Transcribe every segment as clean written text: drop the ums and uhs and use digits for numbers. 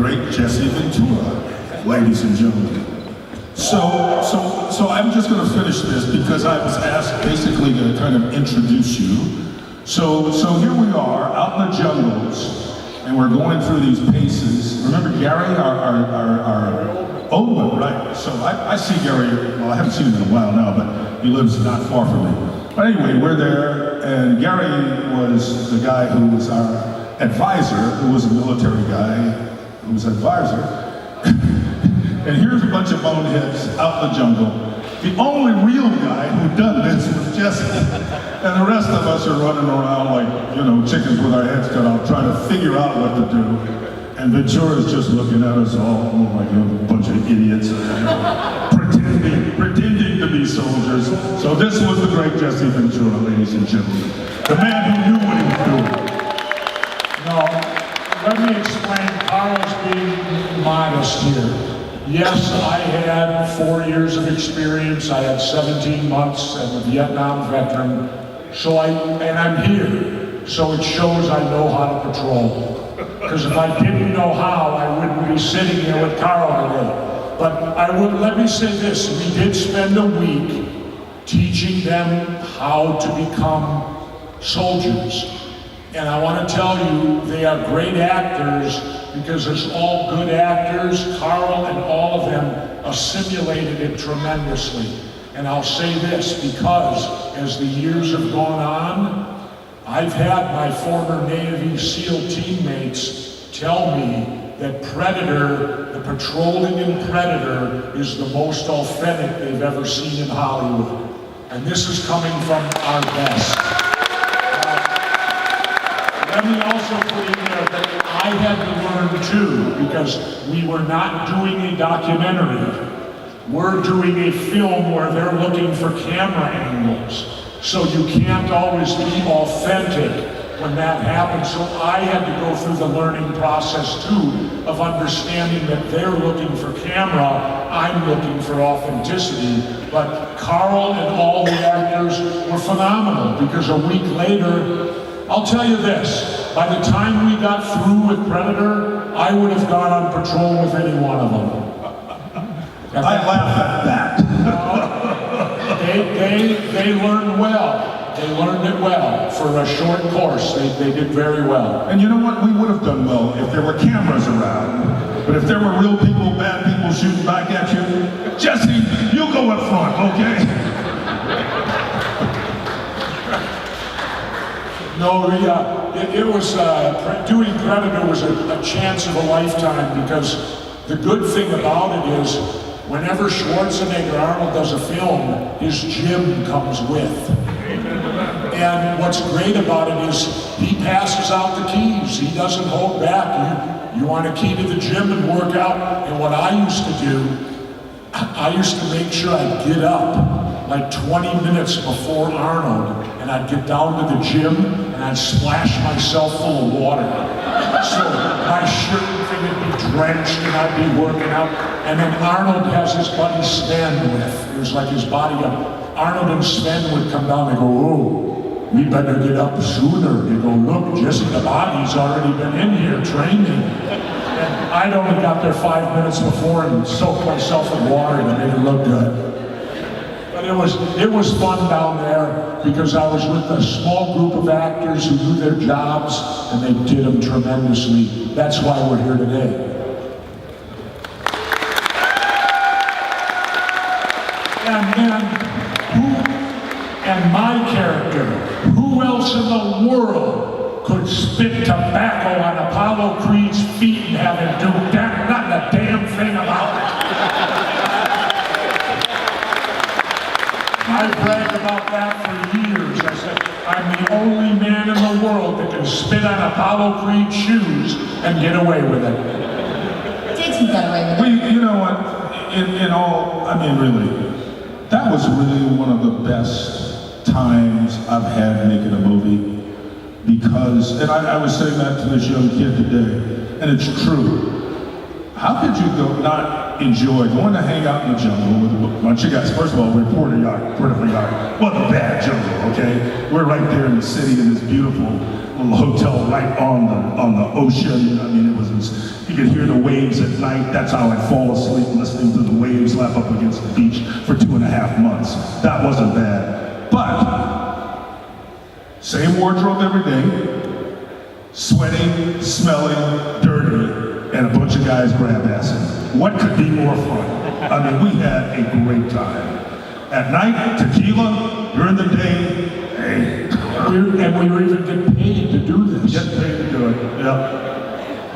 great Jesse Ventura, ladies and gentlemen. So I'm just going to finish this because I was asked basically to kind of introduce you. So here we are out in the jungles, and we're going through these paces. Remember Gary, our old one, right? So I see Gary, well, I haven't seen him in a while now, but he lives not far from me. But anyway, we're there, and Gary was the guy who was our advisor, who was a military guy, who was advisor. And here's a bunch of boneheads out in the jungle. The only real guy who done this was Jesse. And the rest of us are running around like, you know, chickens with our heads cut off, trying to figure out what to do. And Ventura's just looking at us all like a bunch of idiots, pretending to be soldiers. So this was the great Jesse Ventura, ladies and gentlemen. The man who knew what he was doing. No, let me explain. Carl's being modest here. Yes, I had 4 years of experience. I had 17 months. I'm a Vietnam veteran. And I'm here. So it shows I know how to patrol. Because if I didn't know how, I wouldn't be sitting here with Carl today. But let me say this. We did spend a week teaching them how to become soldiers. And I want to tell you, they are great actors because as all good actors, Carl and all of them assimilated it tremendously. And I'll say this, because as the years have gone on, I've had my former Navy SEAL teammates tell me that Predator, the patrolling in Predator, is the most authentic they've ever seen in Hollywood. And this is coming from our best. Let me also put in there that I had to learn too, because we were not doing a documentary. We're doing a film where they're looking for camera angles. So you can't always be authentic when that happens. So I had to go through the learning process too, of understanding that they're looking for camera, I'm looking for authenticity. But Carl and all the actors were phenomenal, because a week later, I'll tell you this, by the time we got through with Predator, I would have gone on patrol with any one of them. I laugh at that. They learned well. They learned it well. For a short course, they did very well. And you know what? We would have done well if there were cameras around. But if there were real people, bad people shooting back at you, Jesse, you go in front, okay? No, it was, doing Predator was a chance of a lifetime, because the good thing about it is, whenever Schwarzenegger Arnold does a film, his gym comes with. And what's great about it is, he passes out the keys. He doesn't hold back. You want a key to the gym and work out. And what I used to do, I used to make sure I'd get up like 20 minutes before Arnold, and I'd get down to the gym, and I'd splash myself full of water. So my shirt and thing would be drenched, and I'd be working out. And then Arnold has his buddy Sven with. It was like his bodyguard. Arnold and Sven would come down, they go, oh, we better get up sooner. They go, look, Jesse, the body's already been in here training. And I'd only got there 5 minutes before and soaked myself in water to make it look good. But it was fun down there, because I was with a small group of actors who knew their jobs, and they did them tremendously. That's why we're here today. And my character, who else in the world could spit tobacco on Apollo Creed's feet and have him do not a damn thing about it? I bragged about that for years. I said, I'm the only man in the world that can spit on Apollo Creed's shoes and get away with it. Dixon got away with it. Well, you know what? In all, I mean, really, that was really one of the best times I've had making a movie. Because, and I was saying that to this young kid today, and it's true. How could you not enjoy going to hang out in the jungle with a bunch of guys? First of all, we're Puerto Yard. Well, the bad jungle, okay? We're right there in the city in this beautiful little hotel right on the ocean. I mean, it was because you could hear the waves at night. That's how I'd fall asleep, listening to the waves lap up against the beach for 2.5 months. That wasn't bad. But, same wardrobe every day, sweaty, smelling, dirty, and a bunch of guys grab assing. What could be more fun? I mean, we had a great time. At night, tequila. During the day, hey. And we were even getting paid to do this. Get paid to do it.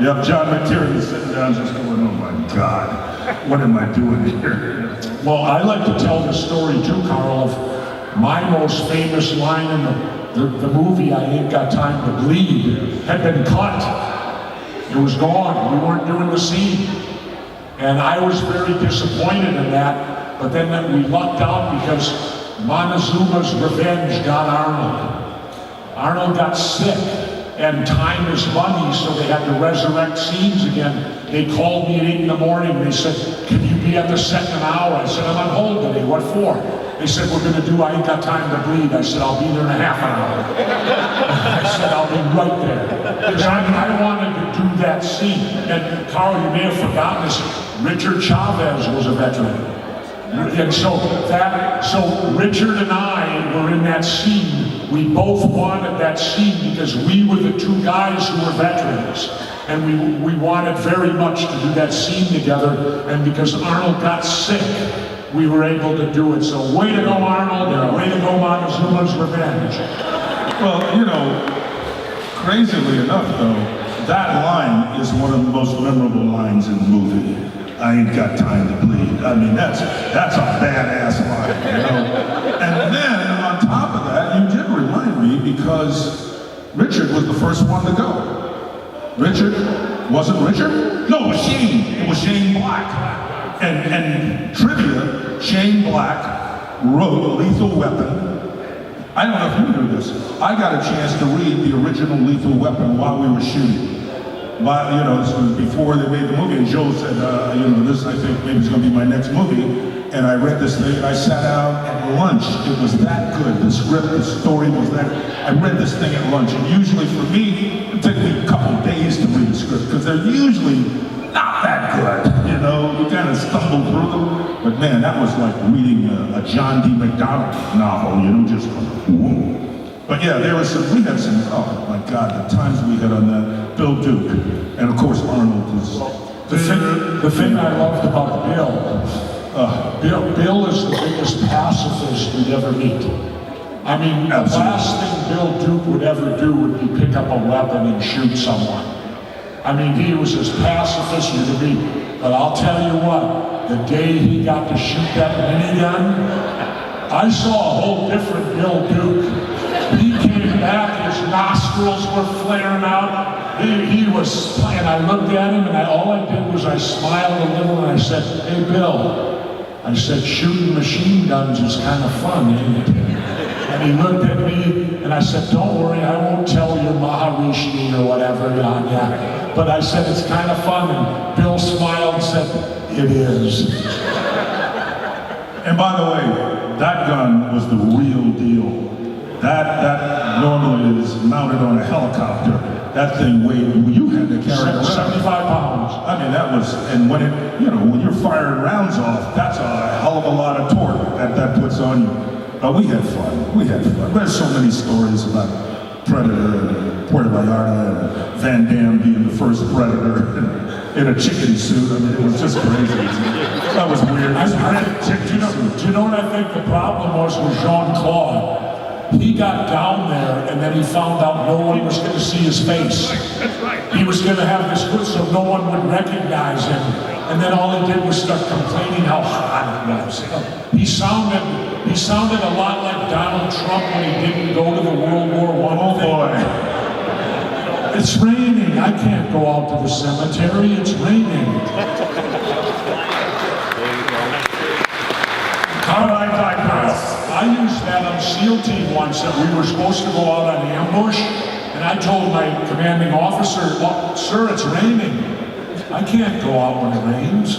Yep. John McTiernan is sitting down just going, oh my God, what am I doing here? Well, I like to tell the story too, Carl, of my most famous line in the movie, I Ain't Got Time to Bleed, had been cut. It was gone. We weren't doing the scene. And I was very disappointed in that, but then we lucked out because Montezuma's revenge got Arnold. Arnold got sick, and time is money, so they had to resurrect scenes again. They called me at 8 in the morning. They said, can you be at the set in an hour? I said, I'm on hold today. What for? They said, we're going to do I Ain't Got Time to Bleed. I said, I'll be there in a half an hour. I said, I'll be right there. Because I wanted to do that scene. And Carl, you may have forgotten this. Richard Chavez was a veteran. And so Richard and I were in that scene. We both wanted that scene because we were the two guys who were veterans. And we wanted very much to do that scene together. And because Arnold got sick, we were able to do it. So way to go, Arnold, and way to go, Montezuma's Revenge. Well, you know, crazily enough though, that line is one of the most memorable lines in the movie. I ain't got time to bleed. I mean, that's a badass line, you know? And then, on top of that, you did remind me because Richard was the first one to go. Richard? Wasn't Richard? No, it was Shane. It was Shane Black. And trivia, Shane Black wrote Lethal Weapon. I don't know if you knew this. I got a chance to read the original Lethal Weapon while we were shooting. But, you know, this was before they made the movie, and Joe said, you know, this I think maybe is going to be my next movie. And I read this thing, and I sat down at lunch. It was that good. The script, the story was that. I read this thing at lunch, and usually for me, it took me a couple days to read the script, because they're usually not that good, you know? You kind of stumble through them. But man, that was like reading a John D. McDonald novel, you know, just whoa. But yeah, we had some, oh my God, the times we had on that. Bill Duke, and of course Arnold was. The thing I loved about Bill is the biggest pacifist you'd ever meet. I mean, the last thing Bill Duke would ever do would be pick up a weapon and shoot someone. I mean, he was as pacifist as you could be. But I'll tell you what, the day he got to shoot that minigun, I saw a whole different Bill Duke. He came back, his nostrils were flaring out. He was, and I looked at him, and all I did was I smiled a little, and I said, hey, Bill, I said, shooting machine guns is kind of fun, ain't it? And he looked at me, and I said, don't worry, I won't tell your Maharishi or whatever on ya. But I said, it's kind of fun, and Bill smiled and said, it is. And by the way, that gun was the real deal. That normally is mounted on a helicopter. That thing weighed, you had to carry it around. 75 pounds. I mean, that was, and when it, you know, when you're firing rounds off, that's a hell of a lot of torque that puts on you. But we had fun. There's so many stories about Predator and Puerto Vallarta and Van Damme being the first Predator in a chicken suit. I mean, it was just crazy. That was weird. Do you know what I think the problem was with Jean-Claude? He got down there, and then he found out no one was going to see his face. That's right. He was going to have this hood so no one would recognize him. And then all he did was start complaining how hot it was. He sounded a lot like Donald Trump when he didn't go to the World War I. Oh boy. It's raining. I can't go out to the cemetery. It's raining. I digress. I used that on SEAL team once that we were supposed to go out on ambush, and I told my commanding officer, well, sir, it's raining. I can't go out when it rains.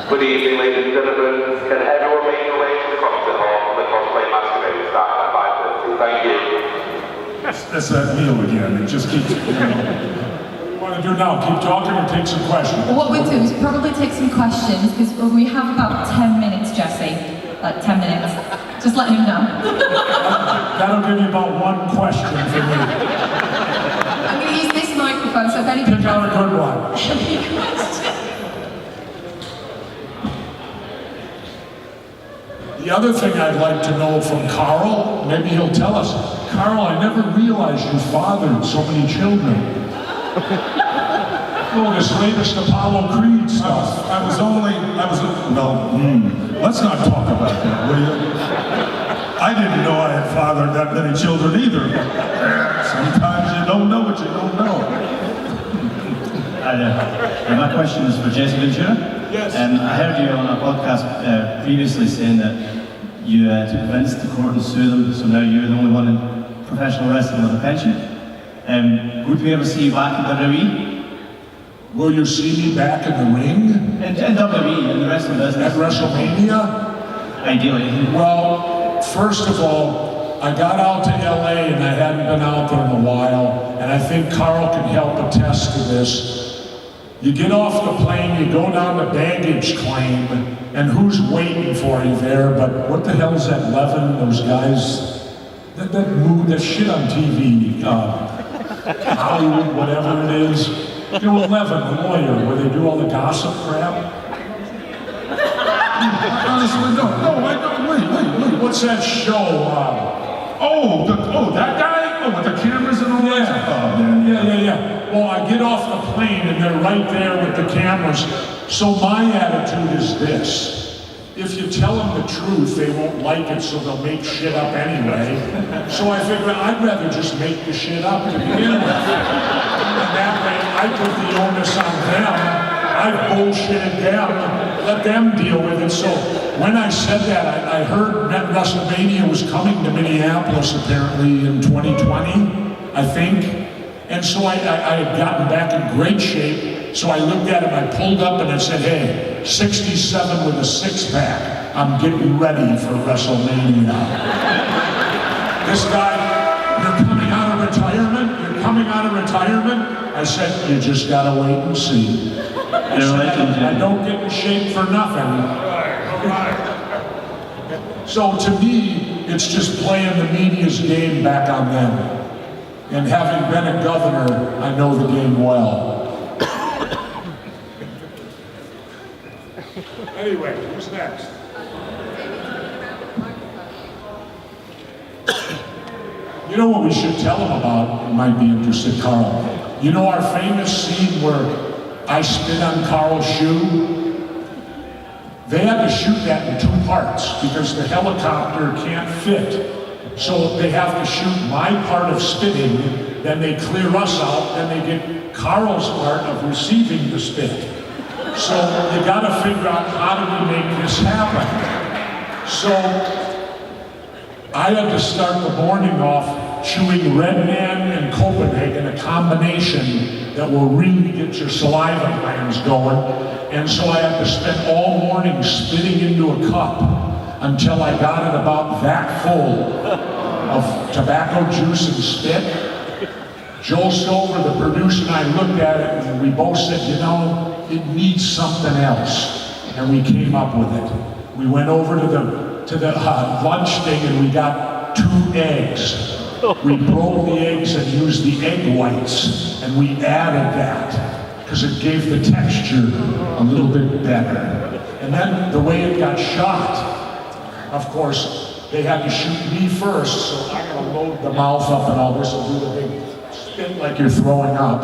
Good evening, ladies and gentlemen. Can everyone make your way to the concert hall for the cosplay masquerade start at 5:30? Thank you. That's that meal again. It just keeps. What do you want to do now? Keep talking or take some questions? What we'll do is probably take some questions because we have about 10 minutes, Jesse. Like 10 minutes. Just letting him know. That'll give you about one question for me. I'm going to use this microphone so if anybody Pick out a good one. The other thing I'd like to know from Carl, maybe he'll tell us, Carl, I never realized you fathered so many children. Oh, this latest Apollo Creed stuff. Let's not talk about that, will you? I didn't know I had fathered that many children either. Sometimes you don't know what you don't know. Hi there. My question is for Jesse Ventura. Yes. I heard you on a podcast previously saying that you took Vince to court and sued them, so now you're the only one in professional wrestling with a pension. Would we ever see you back in WWE? Will you see me back in the ring? In WWE, in the wrestling business? At WrestleMania? Ideally. Well, first of all, I got out to LA and I hadn't been out there in a while, and I think Carl can help attest to this. You get off the plane, you go down the baggage claim, and who's waiting for you there? But what the hell is that Levin, those guys? That shit on TV, Hollywood, whatever it is. You know, Levin, the lawyer, where they do all the gossip crap. Honestly, no, I don't. Wait. What's that show? That guy? Oh, with the cameras and all that? Yeah. Well, I get off the plane and they're right there with the cameras. So my attitude is this. If you tell them the truth, they won't like it, so they'll make shit up anyway. So I figure I'd rather just make the shit up to begin with. And that way I put the onus on them. I bullshitted them. Let them deal with it. So when I said that, I heard that WrestleMania was coming to Minneapolis apparently in 2020, I think. And so I had gotten back in great shape. So I looked at him, I pulled up and I said, hey, 67 with a six-pack. I'm getting ready for WrestleMania. This guy, you're coming out of retirement? You're coming out of retirement? I said, you just gotta wait and see. I don't get in shape for nothing. So to me, it's just playing the media's game back on them. And having been a governor, I know the game well. Anyway, who's next? You know what we should tell them about? You might be interested, Carl. You know our famous scene where I spit on Carl's shoe? They had to shoot that in 2 parts because the helicopter can't fit. So they have to shoot my part of spitting, then they clear us out, then they get Carl's part of receiving the spit. So you gotta figure out how do we make this happen. So I had to start the morning off chewing Red Man and Copenhagen, a combination that will really get your saliva glands going. And so I had to spend all morning spitting into a cup until I got it about that full of tobacco juice and spit. Joel Stover, the producer, and I looked at it and we both said, you know, it needs something else. And we came up with it. We went over to the lunch thing and we got 2 eggs. We broke the eggs and used the egg whites and we added that because it gave the texture a little bit better. And then the way it got shot, of course, they had to shoot me first, so I gotta load the mouth up and all this and do the big spit like you're throwing up.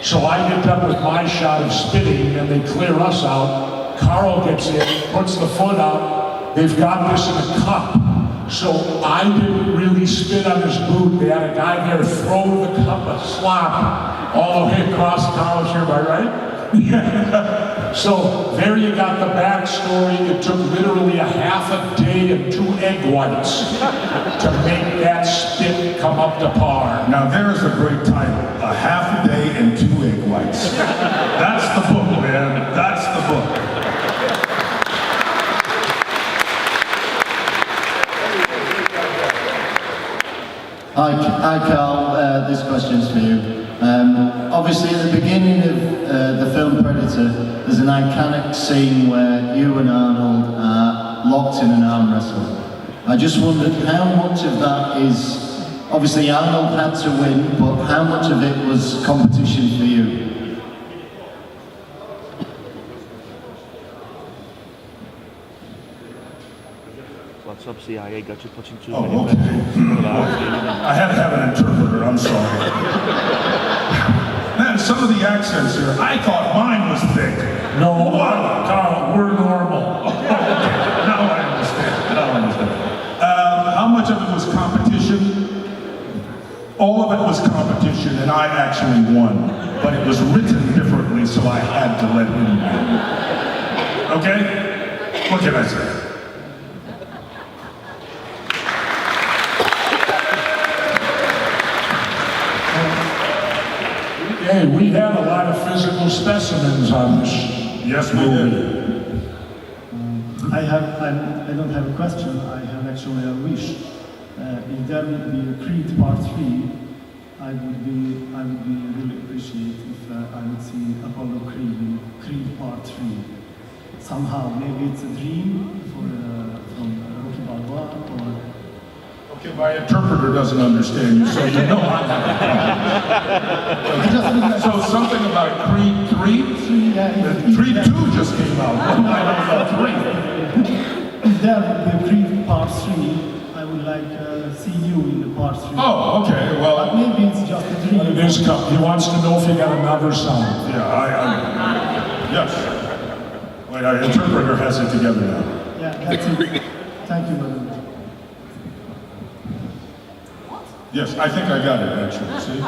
So I get done with my shot of spitting and they clear us out. Carl gets in, puts the foot out. They've got this in a cup. So I didn't really spit on his boot. They had a guy there throw the cup of slop all the way across Carl's here, am I right? So there you got the backstory. It took literally a half a day and 2 egg whites to make that spit come up to par. Now there is a great title, A Half a Day and 2 Egg Whites. That's the book, man, that's the book. Hi, Hi Carl, this question's for you. Obviously at the beginning of the film Predator, there's an iconic scene where you and Arnold are locked in an arm wrestle. I just wondered how much of that is, obviously Arnold had to win, but how much of it was competition for you? What's up, CIA? Got you punching too Oh, many okay. buttons. I had to have an interpreter, I'm sorry. Man, some of the accents here, I thought mine was thick. No, Wow. Carl, we're normal. Now I understand. Now I understand. How much of it was competition? All of it was competition, and I actually won. But it was written differently, so I had to let him win. Okay? What can I say? Hey, we had a lot of physical specimens on this. Yes, we did. I don't have a question. I have actually a wish. If there would be a Creed Part 3, I would be really appreciate if I would see Apollo Creed in Creed Part 3. Somehow, maybe it's a dream from Rocky Balboa, or Okay, my interpreter doesn't understand you, so you know I'm not So something about Creed 3? Creed 2 just came out. What do I know about 3? If there would be a Creed Part 3, I would like see you in the Part 3. Oh, okay, But well, maybe it's just a dream. It is, he wants to know if you got another sound. yeah, yes. Wait, our interpreter has it together now. Yeah, that's it. Thank you very much. Yes, I think I got it actually, see?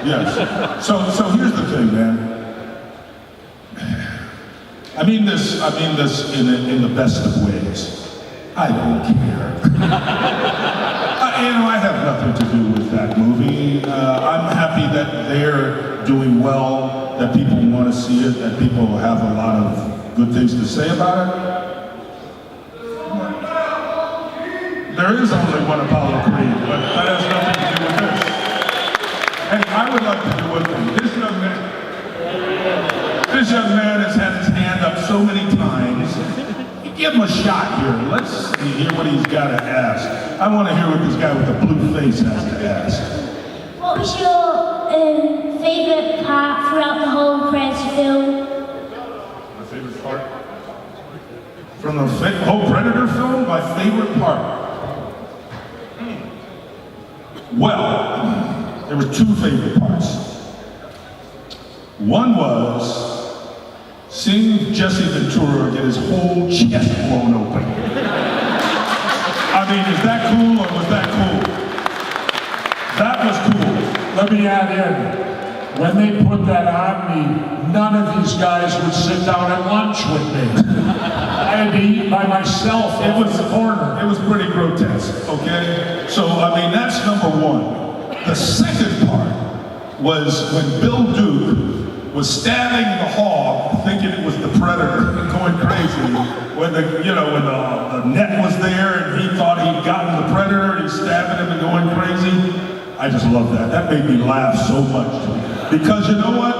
Yes. So here's the thing, man. I mean this in the best of ways. I don't care. I have nothing to do with that movie. I'm happy that they're doing well, that people want to see it, that people have a lot of good things to say about it. There is only one Apollo Creed, but that has nothing to do with this. And I would like to do one thing. This young man has had his hand up so many times. Give him a shot here. Let's hear what he's got to ask. I want to hear what this guy with the blue face has to ask. What was your favourite part throughout the whole Predator film? My favorite part? From the whole Predator film, my favorite part. Well, there were two favorite parts. One was seeing Jesse Ventura get his whole chest blown open. I mean, is that cool or was that cool? That was cool. Let me add in, when they put that on me, none of these guys would sit down at lunch with me. I had to eat by myself. It was the corner. It was pretty grotesque, okay? So, I mean, that's number one. The second part was when Bill Duke was stabbing the hog, thinking it was the Predator, going crazy. When the net was there and he thought he'd gotten the Predator and he's stabbing him and going crazy. I just love that. That made me laugh so much. Because you know what?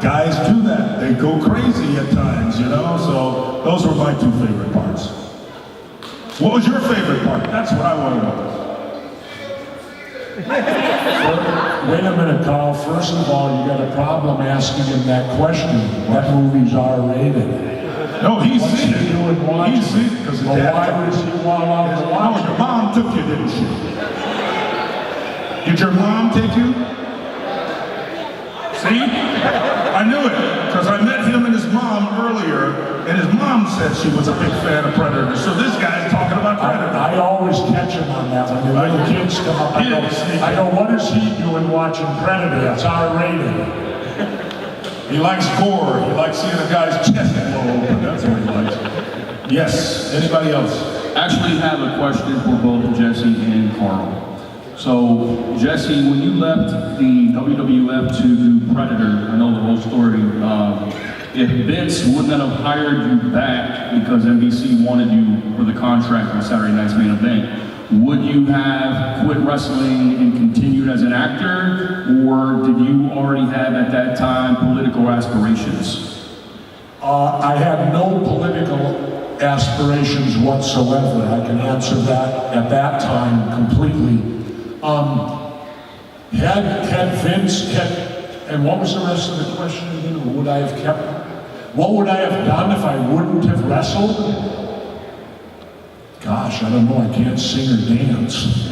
Guys do that. They go crazy at times, you know? So those were my two favorite parts. What was your favorite part? That's what I want to know. Wait a minute, Carl. First of all, you got a problem asking him that question. That movie's R-rated. No, he's What's seen he it. doing watching? He's seen it because his Well, dad why took would it. he want to watch Oh, it? your mom took you, didn't she? Did your mom take you? See? I knew it, because I met him and his mom earlier, and his mom said she was a big fan of Predator. So this guy's talking about Predator. I always catch him on that when the little kids come up. I go, what is he doing watching Predator? It's R-rated. He likes gore. He likes seeing a guy's chest blow open. That's what he likes. Yes. Anybody else? Actually have a question for both Jesse and Carl. So, Jesse, when you left the WWF to do Predator, I know the whole story, if Vince wouldn't have hired you back because NBC wanted you for the contract on Saturday Night's Main Event, would you have quit wrestling and continued as an actor, or did you already have at that time political aspirations? I had no political aspirations whatsoever. I can answer that at that time completely. Had Vince, and what was the rest of the question again? What would I have kept? What would I have done if I wouldn't have wrestled? Gosh, I don't know, I can't sing or dance.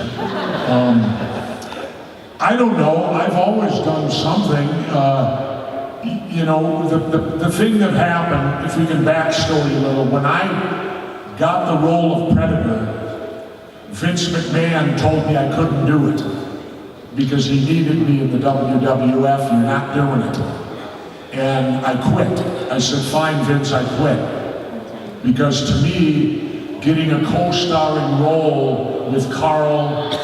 I don't know, I've always done something. You know, the thing that happened, if we can backstory a little, when I got the role of Predator, Vince McMahon told me I couldn't do it because he needed me in the WWF, you're not doing it. And I quit. I said, fine, Vince, I quit. Because to me, getting a co-starring role with Arnold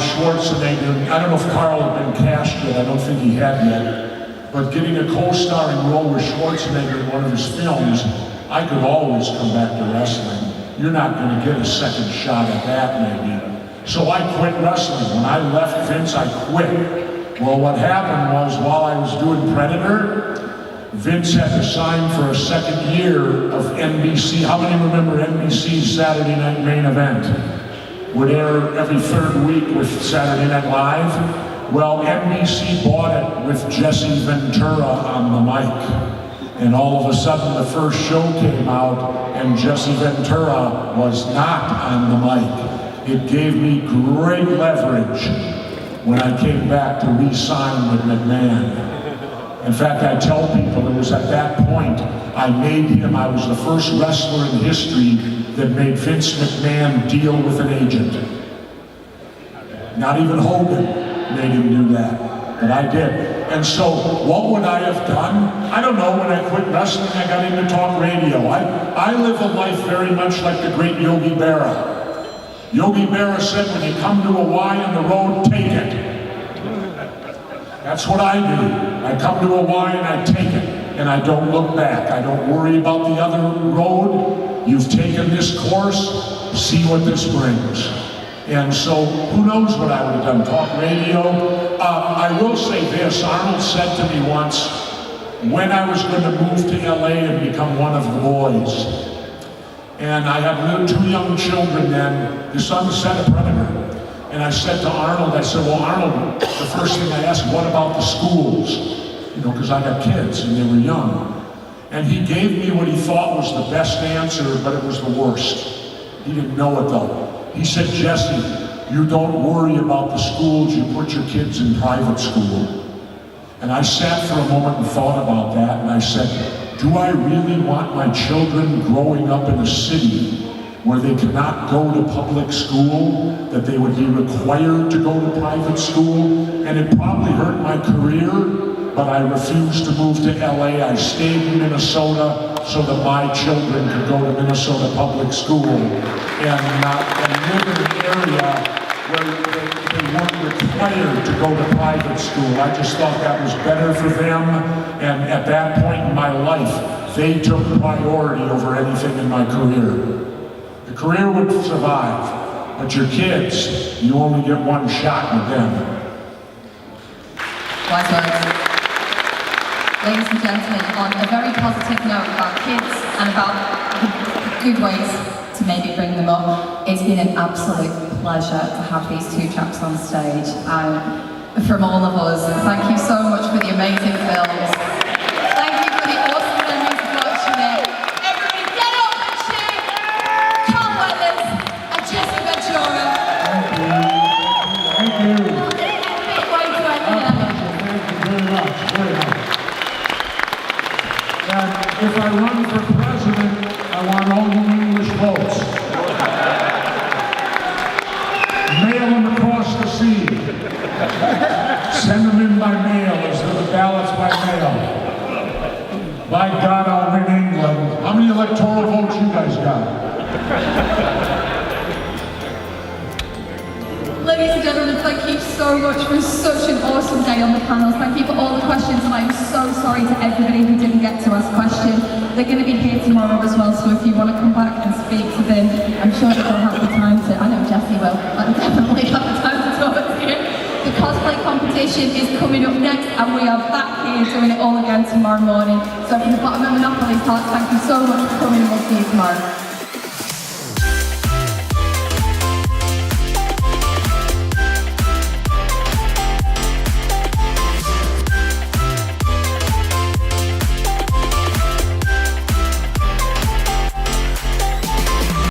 Schwarzenegger, I don't know if Carl had been cast yet, I don't think he had yet, but getting a co-starring role with Schwarzenegger in one of his films, I could always come back to wrestling. You're not going to get a second shot at that, maybe. So I quit wrestling. When I left Vince, I quit. Well, what happened was, while I was doing Predator, Vince had to sign for a second year of NBC. How many remember NBC's Saturday Night Main Event? Would air every third week with Saturday Night Live. Well, NBC bought it with Jesse Ventura on the mic. And all of a sudden, the first show came out, and Jesse Ventura was not on the mic. It gave me great leverage when I came back to re-sign with McMahon. In fact, I tell people it was at that point I was the first wrestler in history that made Vince McMahon deal with an agent. Not even Hogan made him do that, but I did. And so, what would I have done? I don't know. When I quit wrestling, I got into talk radio. I live a life very much like the great Yogi Berra. Yogi Berra said, when you come to a Y on the road, take it. That's what I do. I come to a Y and I take it, and I don't look back. I don't worry about the other road. You've taken this course, see what this brings. And so, who knows what I would have done? Talk radio. I will say this, Arnold said to me once, when I was going to move to LA and become one of the boys, and I had two young children then, the son set a Predator. And I said to Arnold, I said, well, Arnold, the first thing I asked, what about the schools? You know, because I got kids and they were young. And he gave me what he thought was the best answer, but it was the worst. He didn't know it though. He said, Jesse, you don't worry about the schools, you put your kids in private school. And I sat for a moment and thought about that, and I said, do I really want my children growing up in a city where they cannot go to public school, that they would be required to go to private school? And it probably hurt my career, but I refused to move to LA. I stayed in Minnesota so that my children could go to Minnesota public school and live in an area where they weren't required to go to private school. I just thought that was better for them, and at that point in my life, they took priority over anything in my career. The career would survive, but your kids, you only get one shot with them. Wise words. Ladies and gentlemen, on a very positive note about kids and about good ways to maybe bring them up, it's been an absolute pleasure to have these two chaps on stage. And from all of us, thank you so much for the amazing films. Thank you for the awesome memories of watching it. Everybody get up and cheer Carl Weathers and Jesse Ventura. Thank you. Big way to end the night. Thank you very much. Very much. And if I run for president, I want all the English votes. Mail them across the sea. Send them in by mail instead of ballots by mail. By God, I'll win England. How many electoral votes you guys got? Ladies and gentlemen, thank you so much for such an awesome day on the panels. Thank you for all the questions, and I'm so sorry to everybody who didn't get to ask questions. They're going to be here tomorrow as well, so if you want to come back and speak to them, I'm sure that they'll have the time to. I know Jesse will. competition is coming up next, and we are back here doing it all again tomorrow morning. So from the bottom of Monopoly's heart, thank you so much for coming, and we'll see you tomorrow.